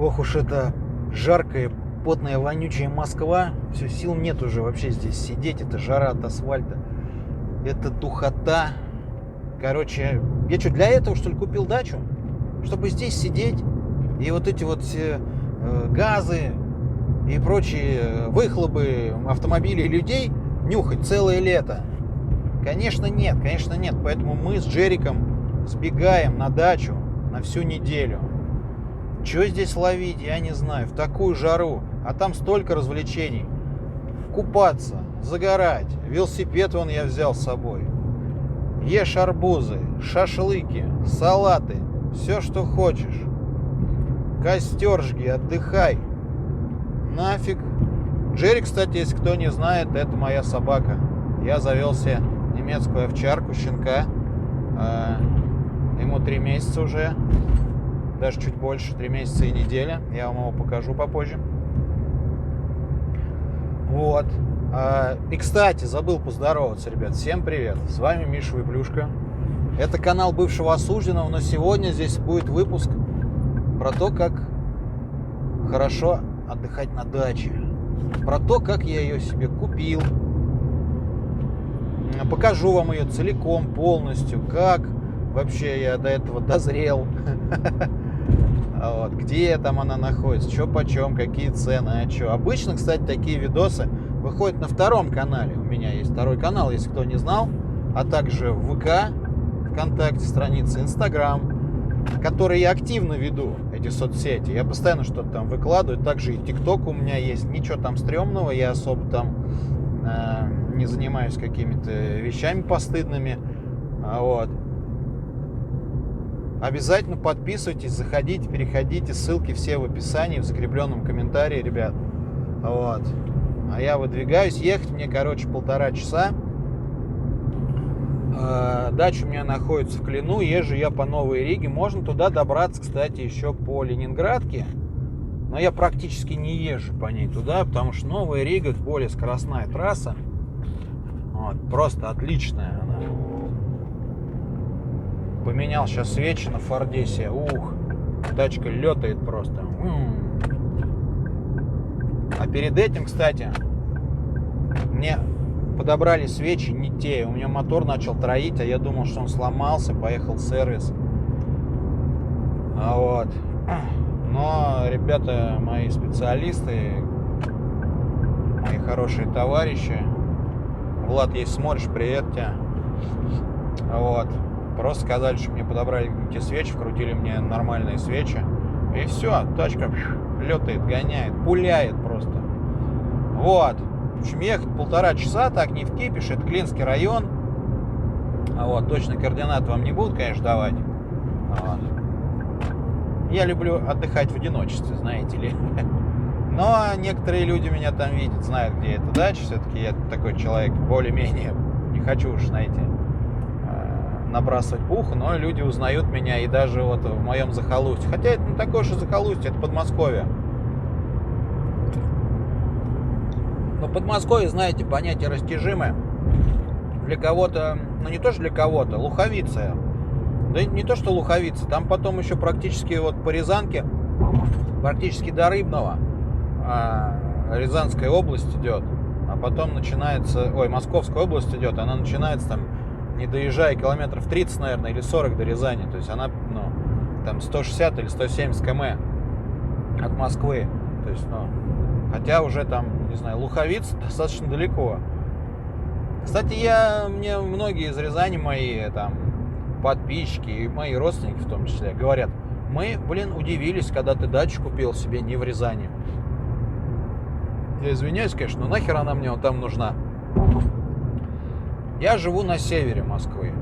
Ох уж это жаркая, потная, вонючая Москва. Все, сил нет уже вообще здесь сидеть. Это жара от асфальта. Это духота. Короче, я что, для этого, что ли, купил дачу? Чтобы здесь сидеть и вот эти вот все газы и прочие выхлопы автомобилей и людей нюхать целое лето? Конечно, нет, конечно, нет. Поэтому мы с Джериком сбегаем на дачу на всю неделю. Что здесь ловить, я не знаю, в такую жару. А там столько развлечений. Купаться, загорать. Велосипед вон я взял с собой. Ешь арбузы, шашлыки, салаты. Все, что хочешь. Костер жги, отдыхай. Нафиг. Джерик, кстати, если кто не знает, это моя собака. Я завел себе немецкую овчарку, щенка. Ему 3 месяца уже. Даже чуть больше, 3 месяца и неделя. Я вам его покажу попозже. Вот. И, кстати, забыл поздороваться, ребят. Всем привет. С вами Миша Выплюшка. Это канал бывшего осужденного, но сегодня здесь будет выпуск про то, как хорошо отдыхать на даче. Про то, как я ее себе купил. Покажу вам ее целиком, полностью, как вообще я до этого дозрел. Вот, где там она находится, что почем, какие цены, а что. Обычно, кстати, такие видосы выходят на втором канале. У меня есть второй канал, если кто не знал. А также в ВК, ВКонтакте страница, Инстаграм, который я активно веду, эти соцсети. Я постоянно что-то там выкладываю. Также и ТикТок у меня есть. Ничего там стрёмного, я особо там не занимаюсь какими-то вещами постыдными. Вот. Обязательно подписывайтесь, заходите, переходите. Ссылки все в описании, в закрепленном комментарии, ребят. Вот. А я выдвигаюсь. Ехать мне, короче, 1,5 часа. Дача у меня находится в Клину. Езжу я по Новой Риге. Можно туда добраться, кстати, еще по Ленинградке. Но я практически не езжу по ней туда, потому что Новая Рига более скоростная трасса. Вот. Просто отличная она. Поменял сейчас свечи на Форде себе. Ух, тачка летает просто. А перед этим, кстати, мне подобрали свечи не те. У меня мотор начал троить, а я думал, что он сломался, поехал в сервис. Вот. Но ребята, мои специалисты, мои хорошие товарищи, Влад, если смотришь, привет тебе. Вот. Просто сказали, что мне подобрали те свечи, вкрутили мне нормальные свечи. И все, тачка летает, гоняет, пуляет просто. Вот. В общем, ехать 1,5 часа, так не вкипишь. Это Клинский район. Вот. Точно координаты вам не будут, конечно, давать. Вот. Я люблю отдыхать в одиночестве, знаете ли. Но некоторые люди меня там видят, знают, где эта дача. Все-таки я такой человек более-менее. Не хочу уж, знаете, набрасывать пуху, но люди узнают меня и даже вот в моем захолустье. Хотя это не такое уж и захолустье, это Подмосковье. Но Подмосковье, знаете, понятие растяжимое. Для кого-то, ну не то, что для кого-то, Луховица. Да не то, что Луховица, там потом еще практически вот по Рязанке, практически до Рыбного, Рязанская область идет, а потом начинается, Московская область идет, она начинается там, не доезжая километров 30, наверное, или 40 до Рязани. То есть она, там 160 или 170 км от Москвы. То есть, хотя уже там, не знаю, Луховица достаточно далеко. Кстати, мне многие из Рязани, мои там подписчики и мои родственники в том числе, говорят: мы, удивились, когда ты дачу купил себе не в Рязани. Я извиняюсь, конечно, но нахер она мне вот там нужна? Я живу на севере Москвы.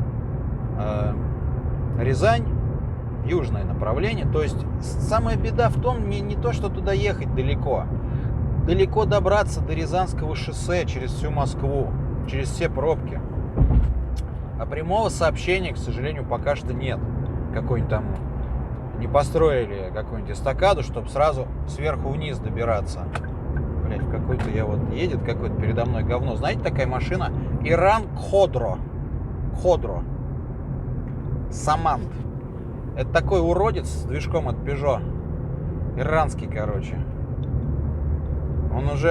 Рязань, южное направление. То есть самая беда в том, не то, что туда ехать далеко. Далеко добраться до Рязанского шоссе через всю Москву, через все пробки. А прямого сообщения, к сожалению, пока что нет. Какой-нибудь там не построили какую-нибудь эстакаду, чтобы сразу сверху вниз добираться. Блять, какой-то едет какое-то передо мной говно. Знаете, такая машина Иран Кходро. Самант. Это такой уродец с движком от Peugeot. Иранский, короче. Он уже,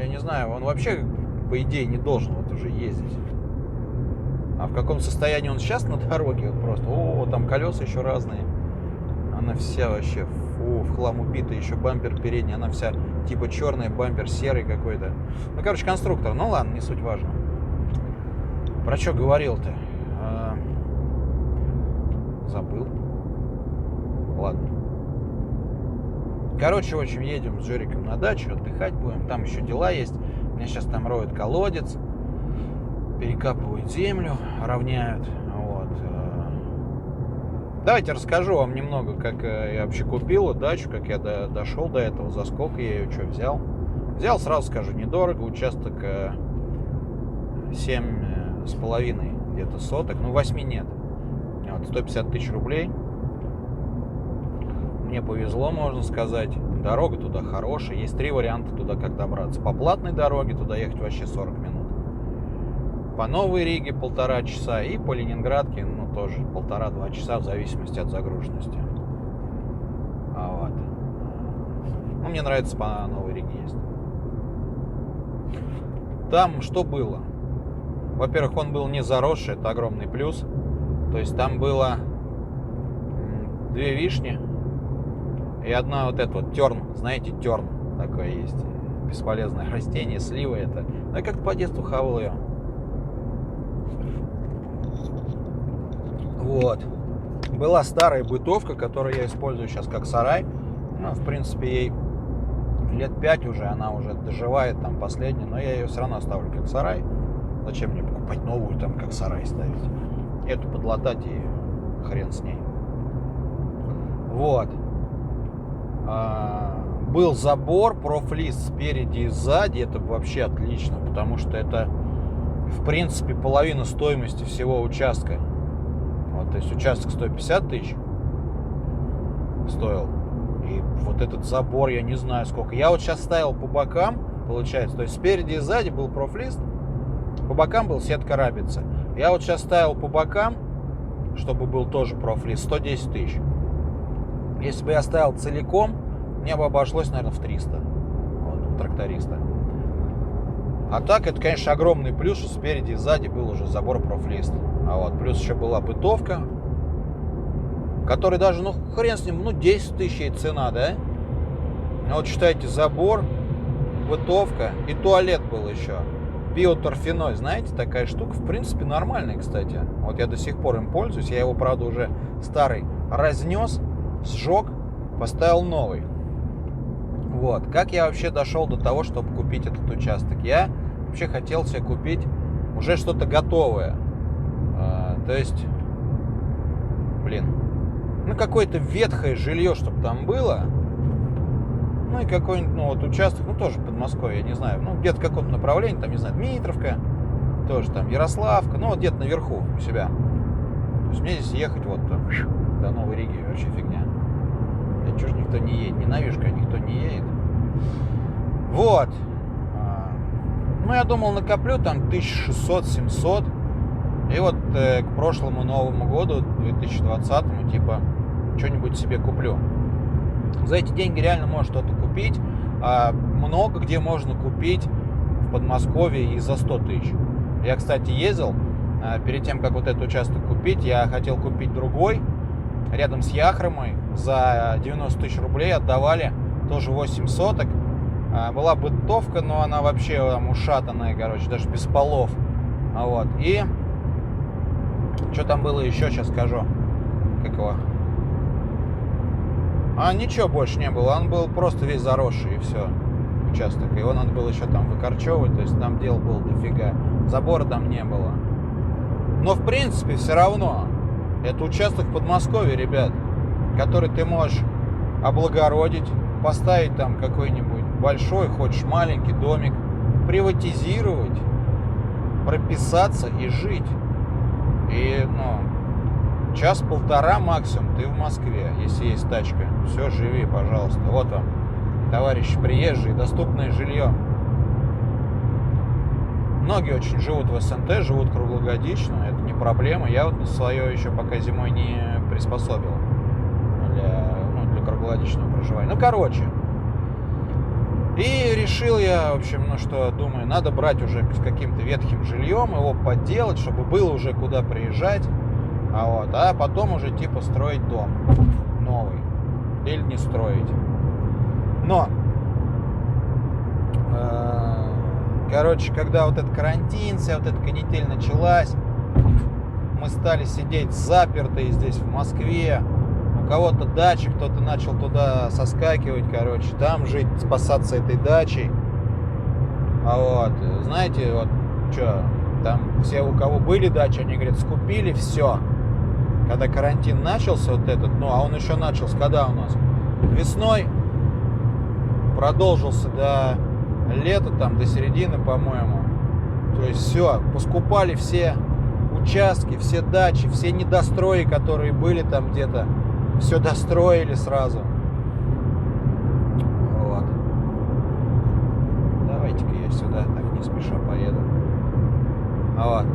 я не знаю, он вообще, по идее, не должен вот уже ездить. А в каком состоянии он сейчас на дороге? Вот просто, там колеса еще разные. Она вся вообще, в хлам убита. Еще бампер передний, она вся типа черная, бампер серый какой-то. Ну, короче, конструктор. Ну, ладно, не суть важно. Про что говорил-то? Забыл. Ладно. Короче, в общем, едем с Жориком на дачу, отдыхать будем. Там еще дела есть. У меня сейчас там роют колодец, перекапывают землю, равняют. Вот. Давайте расскажу вам немного, как я вообще купил дачу, как я дошел до этого, за сколько я ее что взял. Взял, сразу скажу, недорого. Участок 7,5 где-то соток. Ну, 8 нет. Вот, 150 тысяч рублей. Мне повезло, можно сказать. Дорога туда хорошая. Есть 3 варианта туда, как добраться. По платной дороге туда ехать вообще 40 минут. По Новой Риге 1,5 часа. И по Ленинградке, ну, тоже 1,5-2 часа, в зависимости от загруженности. Вот. Ну, мне нравится по Новой Риге ездить. Там что было? Во-первых, он был не заросший, это огромный плюс. То есть там было 2 вишни и одна вот эта вот терн. Знаете, терн такое есть. Бесполезное растение, слива это. Ну, я как-то по детству хавал ее. Вот. Была старая бытовка, которую я использую сейчас как сарай. Ну, в принципе, ей лет 5 уже, она уже доживает там последняя, но я ее все равно оставлю как сарай. Зачем мне покупать новую там как сарай ставить? Эту подлатать и хрен с ней. Вот. Был забор, профлист спереди и сзади. Это вообще отлично, потому что это, в принципе, половина стоимости всего участка. Вот, то есть участок 150 тысяч стоил. И вот этот забор, я не знаю сколько. Я вот сейчас ставил по бокам, получается. То есть спереди и сзади был профлист, по бокам был сетка рабица. Я вот сейчас ставил по бокам, чтобы был тоже профлист, 110 тысяч. Если бы я ставил целиком, мне бы обошлось, наверное, в 300. Вот, у тракториста. А так, это, конечно, огромный плюс, что спереди и сзади был уже забор профлист. А вот, плюс еще была бытовка, которая даже, ну, хрен с ним, ну, 10 тысяч ей цена, да? Ну, вот, считайте, забор, бытовка и туалет был еще. Биоторфяной, знаете, такая штука, в принципе, нормальная, кстати. Вот я до сих пор им пользуюсь. Я его, правда, уже старый разнес, сжег, поставил новый. Вот. Как я вообще дошел до того, чтобы купить этот участок? Я вообще хотел себе купить уже что-то готовое. То есть, ну, какое-то ветхое жилье, чтобы там было. Ну, и какой-нибудь, ну, вот участок, ну, тоже Подмосковье, я не знаю. Ну, где-то в каком-то направлении, там, не знаю, Дмитровка, тоже там Ярославка, ну, вот где-то наверху у себя. То есть мне здесь ехать вот до Новой Риги вообще фигня. И чё ж никто не едет? Ненавижу, когда никто не едет. Вот. Ну, я думал, накоплю там 1600-700. И вот к прошлому Новому году, 2020-му, типа, что-нибудь себе куплю. За эти деньги реально можно что-то купить. Много где можно купить в Подмосковье и за 100 тысяч. Я, кстати, ездил, перед тем, как вот этот участок купить, я хотел купить другой, рядом с Яхромой, за 90 тысяч рублей отдавали, тоже 8 соток. Была бытовка, но она вообще там ушатанная, короче, даже без полов. Вот. И что там было еще, сейчас скажу. Как его? Ничего больше не было. Он был просто весь заросший, и все. Участок. Его надо было еще там выкорчевывать. То есть там дел было дофига. Забора там не было. Но в принципе все равно. Это участок в Подмосковье, ребят, который ты можешь облагородить, поставить там какой-нибудь большой, хочешь маленький домик, приватизировать, прописаться и жить. И, ну, час-полтора максимум ты в Москве, если есть тачка. Все, живи, пожалуйста. Вот вам, товарищи приезжие, доступное жилье. Многие очень живут в СНТ, живут круглогодично, это не проблема. Я вот свое еще пока зимой не приспособил для круглогодичного проживания. Ну, короче. И решил я, в общем, ну что, думаю, надо брать уже с каким-то ветхим жильем, его подделать, чтобы было уже куда приезжать. А потом уже типа строить дом новый. Или не строить. Но, короче, когда вот этот карантин, вся вот эта канитель началась, мы стали сидеть запертые здесь, в Москве. У кого-то дача, кто-то начал туда соскакивать, короче, там жить, спасаться этой дачей. Знаете, вот, что, там все, у кого были дачи, они, говорят, скупили все. Когда карантин начался вот этот, а он еще начался, когда у нас? Весной, продолжился до лета, там, до середины, по-моему. То есть все, поскупали все участки, все дачи, все недострои, которые были там где-то, все достроили сразу. Вот. Давайте-ка я сюда так не спеша поеду. Вот.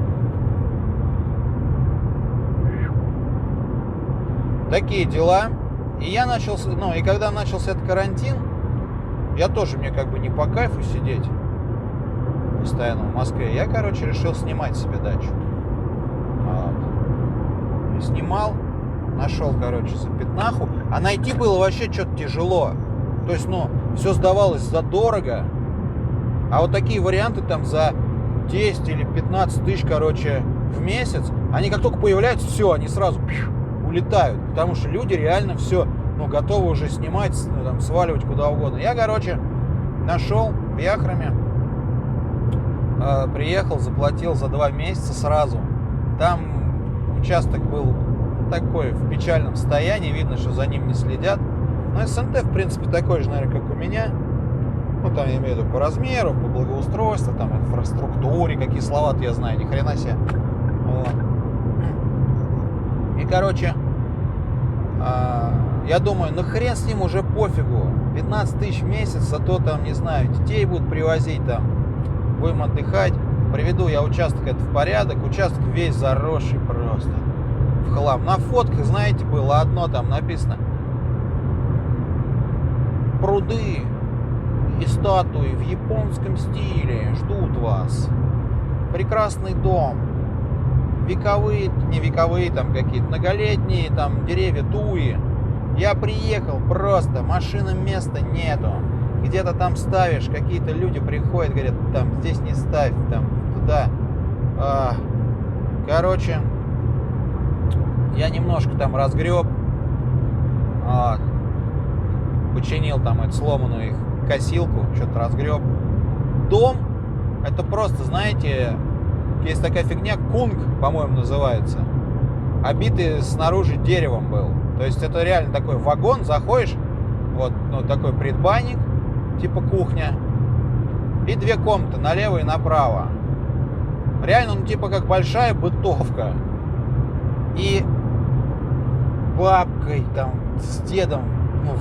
Такие дела. И я начал, и когда начался этот карантин, я тоже, мне как бы не по кайфу сидеть постоянно в Москве. Я, короче, решил снимать себе дачу. Вот. И снимал. Нашел, короче, за пятнаху. А найти было вообще что-то тяжело. То есть, все сдавалось задорого. А вот такие варианты там за 10 или 15 тысяч, короче, в месяц, они как только появляются, все, они сразу улетают. Потому что люди реально все, готовы уже снимать, там, сваливать куда угодно. Я, короче, нашел в Яхроме, приехал, заплатил за 2 месяца сразу. Там участок был такой в печальном состоянии, видно, что за ним не следят. Но СНТ, в принципе, такой же, наверное, как у меня. Там я имею в виду по размеру, по благоустройству, там, инфраструктуре, какие слова-то я знаю, ни хрена себе. Вот. И, короче, я думаю, хрен с ним, уже пофигу. 15 тысяч в месяц, зато там, не знаю, детей будут привозить там, будем отдыхать. Приведу я участок этот в порядок, участок весь заросший просто. В хлам. На фотках, знаете, было одно, там написано: пруды и статуи в японском стиле ждут вас. Прекрасный дом. Вековые, не вековые, там какие-то многолетние, там деревья туи. Я приехал, просто машинам места нету. Где-то там ставишь, какие-то люди приходят, говорят, там здесь не ставь, там туда. Короче, я немножко там разгреб, починил там эту сломанную их косилку, что-то разгреб. Дом, это просто, знаете, есть такая фигня, кунг, по-моему, называется, обитый снаружи деревом был. То есть это реально такой вагон, заходишь, вот, такой предбанник, типа кухня, и 2 комнаты налево и направо. Реально, типа как большая бытовка. И бабкой там с дедом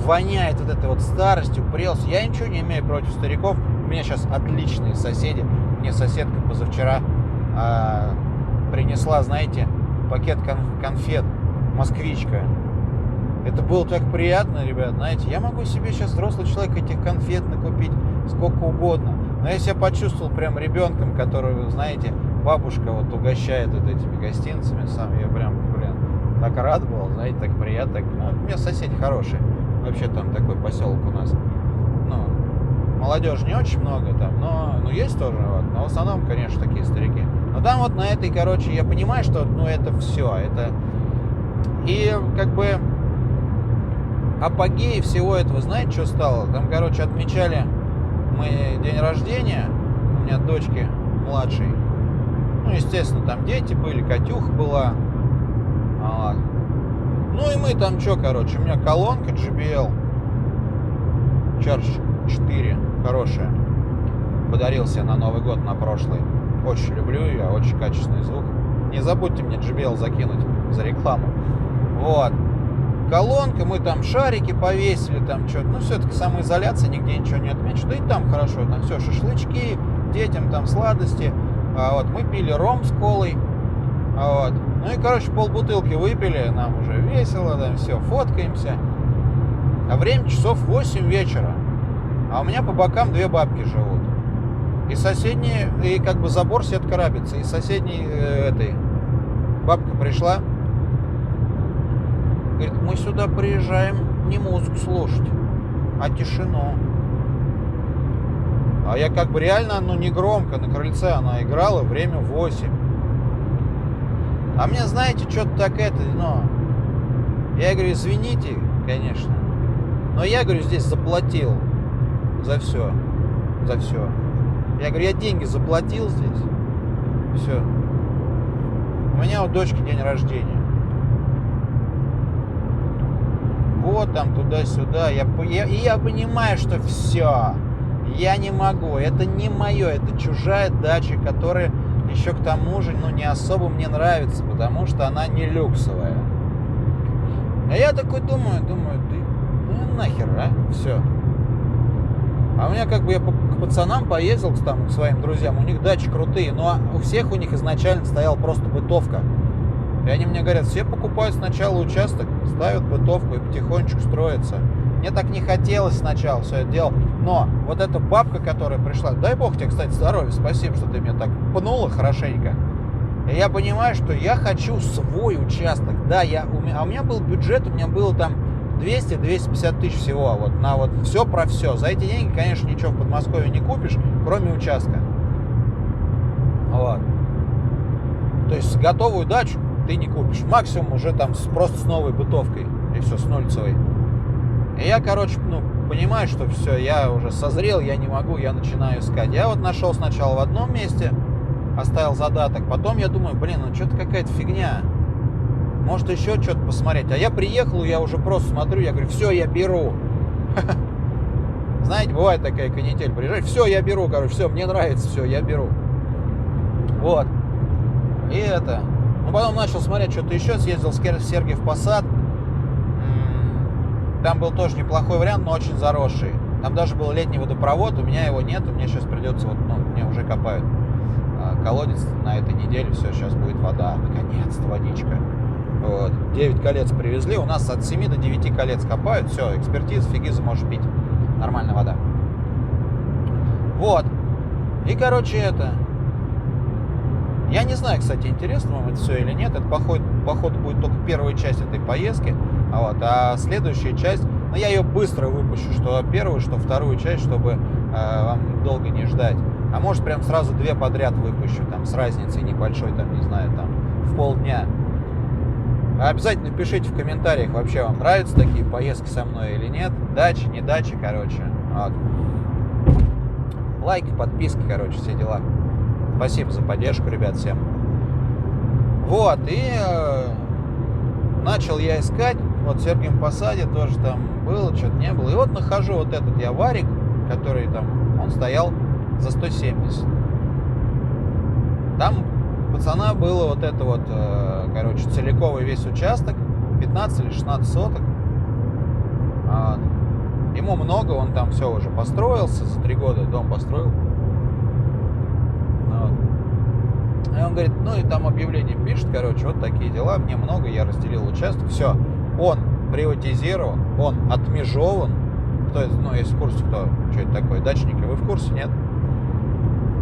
воняет вот этой вот старостью, прелостью. Я ничего не имею против стариков. У меня сейчас отличные соседи. Мне соседка позавчера принесла, знаете, пакет конфет «Москвичка». Это было так приятно, ребят, знаете. Я могу себе сейчас, взрослый человек, этих конфет накупить сколько угодно. Но я себя почувствовал прям ребенком, который, знаете, бабушка вот угощает вот этими гостинцами. Сам я прям, так рад был, знаете, так приятно. Так, у меня соседи хорошие. Вообще там такой поселок у нас. Молодежи не очень много там, но есть тоже. Вот. Но в основном, конечно, такие старики. Но там вот на этой, короче, я понимаю, что, это все. Это... И как бы апогей всего этого, знаете, что стало? Там, короче, отмечали мы день рождения у меня дочки младшей. Естественно, там дети были, Катюха была. И мы там что, короче, у меня колонка JBL Charge 4, хорошая. Подарил себе на Новый год, на прошлый. Очень люблю ее, очень качественный звук. Не забудьте мне JBL закинуть за рекламу. Вот. Колонка, мы там шарики повесили, там что-то. Все-таки самоизоляция, нигде ничего не отмечу. Да и там хорошо, там все, шашлычки, детям там сладости. Мы пили ром с колой. И, короче, полбутылки выпили, нам уже весело, там все, фоткаемся. А время часов 8 вечера. А у меня по бокам две бабки живут. И соседние, и как бы забор сетка рабица. И соседней этой бабка пришла. Говорит, мы сюда приезжаем не музыку слушать, а тишину. А я как бы реально, не громко, на крыльце она играла, время 8. А мне, знаете, что-то так я говорю, извините, конечно, но я, говорю, здесь заплатил за все. Я говорю, я деньги заплатил здесь, все. У меня у дочки день рождения. Вот там, туда-сюда. Я понимаю, что все. Я не могу. Это не мое. Это чужая дача, которая еще к тому же, не особо мне нравится, потому что она не люксовая. А я такой думаю, нахер, а? Все. А у меня как бы я к пацанам поездил, к своим друзьям. У них дачи крутые, но у всех у них изначально стояла просто бытовка. И они мне говорят, все покупают сначала участок, ставят бытовку и потихонечку строятся. Мне так не хотелось сначала все это делать. Но вот эта бабка, которая пришла, дай бог тебе, кстати, здоровья, спасибо, что ты меня так пнула хорошенько. И я понимаю, что я хочу свой участок. Да, у меня был бюджет, у меня было там 200-250 тысяч всего. Вот на вот все про все. За эти деньги, конечно, ничего в Подмосковье не купишь, кроме участка. Вот. То есть готовую дачу ты не купишь. Максимум уже там просто с новой бытовкой. И все, с нульцевой. И я, понимаю, что все, я уже созрел, я не могу, я начинаю искать. Я вот нашел сначала в одном месте, оставил задаток. Потом я думаю, что-то какая-то фигня. Может еще что-то посмотреть. А я приехал, я уже просто смотрю, я говорю, все, я беру. Знаете, бывает такая канитель, приезжай, все, я беру, все, мне нравится, все, я беру. Вот. И это. Потом начал смотреть что-то еще, съездил в Сергиев Посад. Там был тоже неплохой вариант, но очень заросший. Там даже был летний водопровод, у меня его нет, мне сейчас придется, мне уже копают колодец на этой неделе, все, сейчас будет вода, наконец-то водичка. Вот. 9 колец привезли, у нас от 7 до 9 колец копают, все, экспертиза, фигиза, можешь пить, нормальная вода. Вот. И, я не знаю, кстати, интересно вам это все или нет. Это походу будет только первая часть этой поездки. А следующая часть, я ее быстро выпущу, что первую, что вторую часть, чтобы вам долго не ждать. А может, прям сразу две подряд выпущу, там, с разницей небольшой, там, не знаю, там, в полдня. Обязательно пишите в комментариях, вообще вам нравятся такие поездки со мной или нет. Дача, не дача, Вот. Лайки, подписки, все дела. Спасибо за поддержку, ребят, всем. Вот, и начал я искать. Вот в Сергиевом Посаде тоже там было, что-то не было. И вот нахожу вот этот я варик, который там, он стоял за 170. Там у пацана было вот это вот, целиковый весь участок, 15 или 16 соток. Вот. Ему много, он там все уже построился, за 3 года дом построил. И он говорит, и там объявление пишет, вот такие дела, мне много, я разделил участок, все, он приватизирован, он отмежован. Кто это, если в курсе, что это такое, дачники, вы в курсе, нет?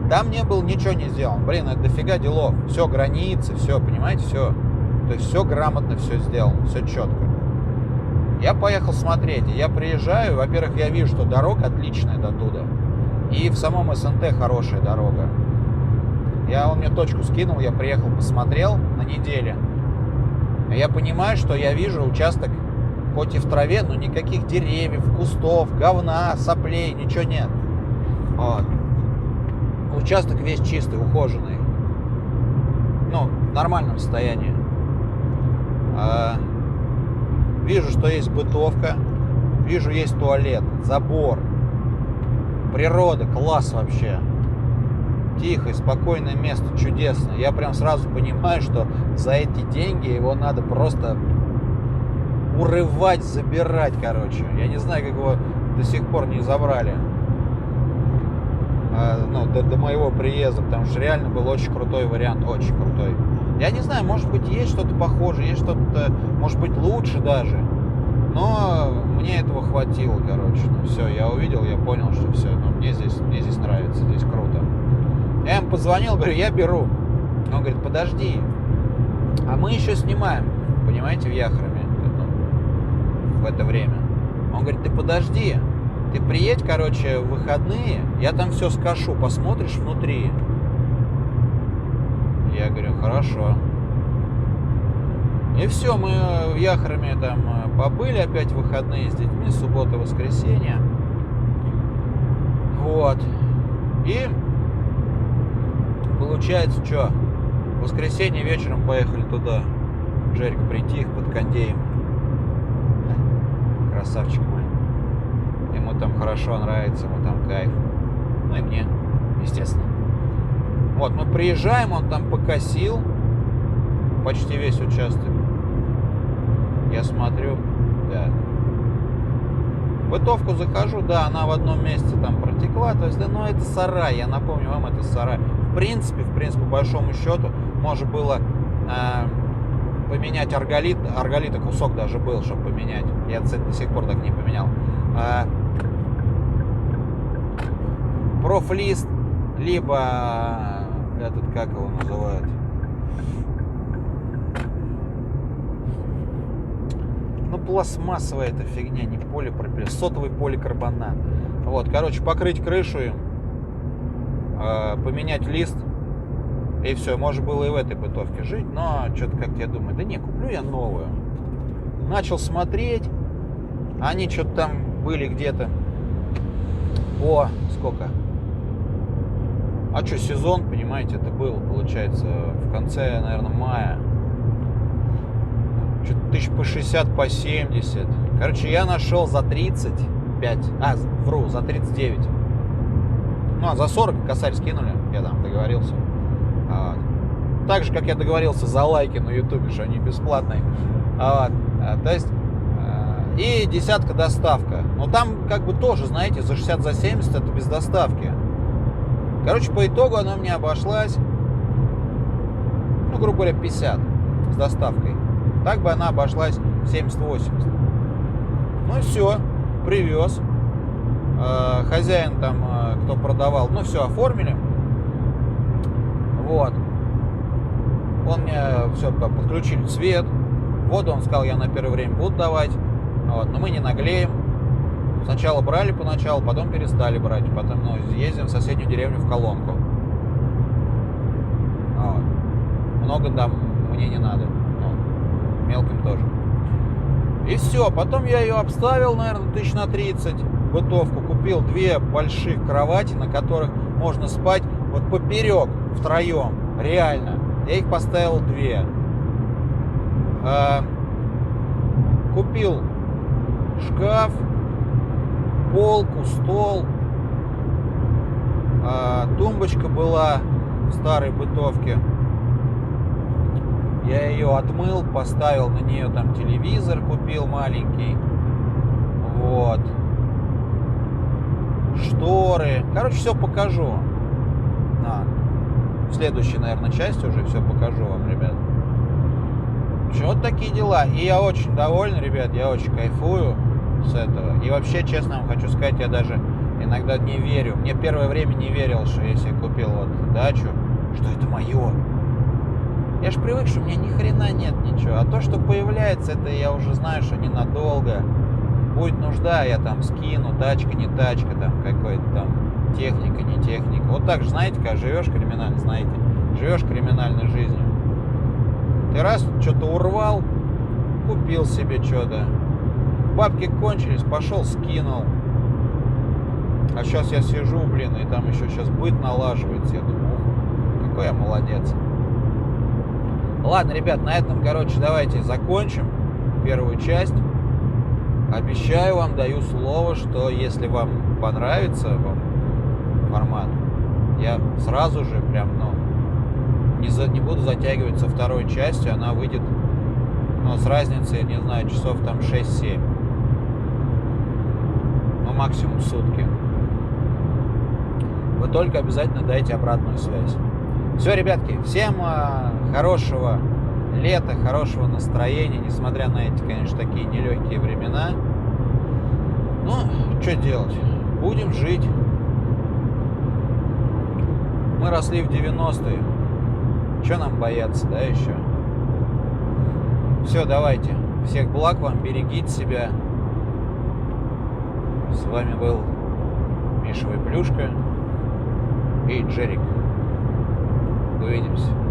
Там не было, ничего не сделано, это дофига делов, все, границы, все, понимаете, все, то есть все грамотно, все сделано, все четко. Я поехал смотреть, и я приезжаю, во-первых, я вижу, что дорога отличная до туда, и в самом СНТ хорошая дорога. Он мне точку скинул, я приехал, посмотрел на неделе. Я понимаю, что я вижу участок, хоть и в траве, но никаких деревьев, кустов, говна, соплей, ничего нет. Вот. Участок весь чистый, ухоженный. В нормальном состоянии. Вижу, что есть бытовка, вижу, есть туалет, забор. Природа, класс вообще. Тихое, спокойное место, чудесно. Я прям сразу понимаю, что за эти деньги его надо просто урывать, забирать, Я не знаю, как его до сих пор не забрали. До моего приезда, потому что реально был очень крутой вариант, очень крутой. Я не знаю, может быть, есть что-то похожее, есть что-то, может быть, лучше даже. Но мне этого хватило, короче. Ну все, я увидел, я понял, что все, ну, мне здесь нравится, здесь круто. Я им позвонил, говорю, я беру. Он говорит, подожди, а мы еще снимаем, понимаете, в Яхроме, ну, в это время. Он говорит, ты подожди, ты приедь, короче, в выходные, я там все скашу, посмотришь внутри. Я говорю, хорошо. И все, мы в Яхроме там побыли опять в выходные с детьми, суббота, воскресенье. Вот. И получается, что, в воскресенье вечером поехали туда. Джерик притих под кондеем. Красавчик мой. Ему там хорошо нравится, ему там кайф. Ну и мне, естественно. Вот, мы приезжаем, он там покосил почти весь участок. Я смотрю, да. В бытовку захожу, да, она в одном месте там протекла. То есть, да, ну это сарай, я напомню вам, это сарай. В принципе, по большому счету, можно было поменять арголит. Арголита кусок даже был, чтобы поменять. Я до сих пор так не поменял. Профлист, либо этот, как его называют? Ну, пластмассовая эта фигня, не полипропилен, сотовый поликарбонат. Вот, короче, покрыть крышу им, поменять лист, и все, можно было и в этой бытовке жить, но что-то как-то я думаю, да не, куплю я новую. Начал смотреть, они что-то там были где-то по сколько? А что, сезон, понимаете, это было, получается, в конце, наверное, мая. Что-то тысяч по 60, по 70. Короче, я нашел за 35. За 39. Ну, а за 40 косарь скинули. Я там договорился. Вот. Так же, как я договорился за лайки на ютубе, что они бесплатные. Вот. То есть, и десятка доставка. Но там как бы тоже, знаете, за 60, за 70 это без доставки. Короче, по итогу она мне обошлась, ну, грубо говоря, 50 с доставкой. Так бы она обошлась 70-80. Ну и все, привез. Хозяин там, кто продавал, ну все, оформили. Вот. Он мне все, подключили свет. Воду, он сказал, я на первое время буду давать. Вот, но мы не наглеем. Сначала брали поначалу, потом перестали брать. Потом ездим в соседнюю деревню в колонку. Вот. Много там мне не надо. Ну, мелким тоже. И все. Потом я ее обставил, наверное, тысяч на 30. Бытовку. Купил 2 больших кровати, на которых можно спать вот поперек втроем. Реально. Я их поставил 2. Купил шкаф, полку, стол, тумбочка была в старой бытовке. Я ее отмыл, поставил на нее там телевизор, купил маленький. Вот. Шторы. Короче, все покажу. В следующей, наверное, части уже все покажу вам, ребят. В общем, вот такие дела. И я очень доволен, ребят, я очень кайфую с этого. И вообще, честно вам хочу сказать, я даже иногда не верю. Мне первое время не верил, что если я купил вот дачу, что это мое. Я ж привык, что у меня ни хрена нет ничего. А то, что появляется, это я уже знаю, что ненадолго. Будет нужда, я там скину, тачка, не тачка, там какой-то там техника, не техника. Вот так же, знаете, когда живешь криминально, знаете, живешь криминальной жизнью. Ты раз что-то урвал, купил себе что-то. Бабки кончились, пошел, скинул. А сейчас я сижу, блин, и там еще сейчас быт налаживается. Я думаю, какой я молодец. Ладно, ребят, на этом, короче, давайте закончим первую часть. Обещаю вам, даю слово, что если вам понравится формат, я сразу же прям, не буду затягивать со второй частью, она выйдет, с разницей, не знаю, часов там 6-7. Максимум сутки. Вы только обязательно дайте обратную связь. Все, ребятки, всем хорошего лето, хорошего настроения, несмотря на эти, конечно, такие нелегкие времена. Ну, что делать? Будем жить. Мы росли в 90-е. Что нам бояться, да, еще? Все, давайте. Всех благ вам, берегите себя. С вами был Миша Выплюшка и Джерик. Увидимся.